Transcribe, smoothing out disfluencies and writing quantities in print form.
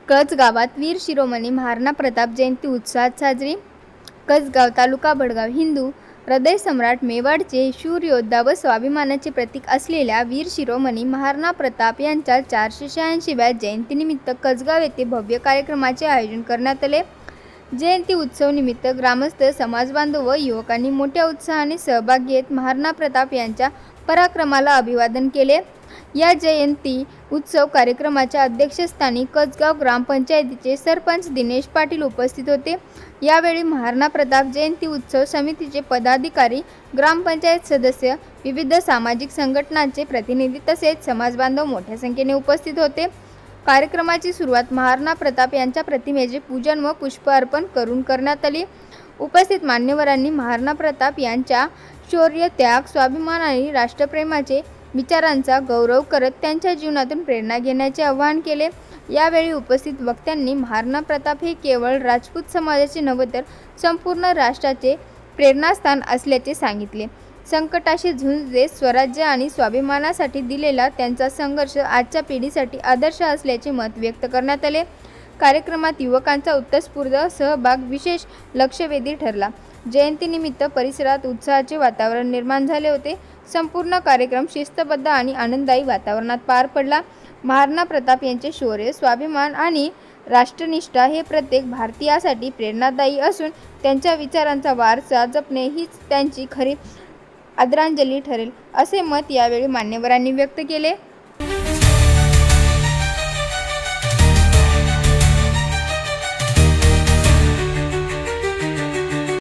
कच गावात वीर शिरोमणी महाराणा प्रताप जयंती उत्साहात साजरी. कसगाव तालुका भडगाव हिंदू हृदय सम्राट मेवाडचे शूर योद्धा व स्वाभिमानाचे प्रतीक असलेल्या वीर शिरोमणी महाराणा प्रताप यांच्या 486व्या जयंतीनिमित्त कसगाव येथे भव्य कार्यक्रमाचे आयोजन करण्यात आले. जयंती उत्सव निमित्त ग्रामस्थ, समाजबांधव व युवकांनी मोठ्या उत्साहाने सहभाग घेत महाराणा प्रताप यांच्या पराक्रमाला अभिवादन केले. या जयंती उत्सव कार्यक्रमाच्या अध्यक्षस्थानी कसगाव ग्रामपंचायतीचे सरपंच दिनेश पाटील उपस्थित होते. यावेळी महाराणा प्रताप जयंती उत्सव समितीचे पदाधिकारी, ग्रामपंचायत सदस्य, विविध सामाजिक संघटनांचे प्रतिनिधी तसेच समाजबांधव मोठ्या संख्येने उपस्थित होते. कार्यक्रमाची सुरुवात महाराणा प्रताप यांच्या प्रतिमेचे पूजन व पुष्प अर्पण करून करण्यात आली. उपस्थित मान्यवरांनी महाराणा प्रताप यांच्या शौर्य, त्याग, स्वाभिमान आणि राष्ट्रप्रेमाचे विचारांचा गौरव करत त्यांच्या जीवनातून प्रेरणा घेण्याचे आवाहन केले. यावेळी उपस्थित वक्त्यांनी महाराणा प्रताप हे केवळ राजपूत समाजाचे नव्हे तर संपूर्ण राष्ट्राचे प्रेरणास्थान असल्याचे सांगितले. संकटाशी झुंज देत स्वराज्य आणि स्वाभिमानासाठी दिलेला त्यांचा संघर्ष आजच्या पिढीसाठी आदर्श असल्याचे मत व्यक्त करण्यात आले. कार्यक्रमात युवकांचा उत्स्फूर्त सहभाग विशेष लक्षवेधी ठरला. जयंतीनिमित्त परिसरात उत्साहाचे वातावरण निर्माण झाले होते. संपूर्ण कार्यक्रम शिस्तबद्ध आणि आनंददायी वातावरणात पार पडला. महाराणा प्रताप यांचे शौर्य, स्वाभिमान आणि राष्ट्रनिष्ठा हे प्रत्येक भारतीयासाठी प्रेरणादायी असून त्यांच्या विचारांचा वारसा जपणे हीच त्यांची खरी आदरांजली ठरेल, असे मत यावेळी मान्यवरांनी व्यक्त केले.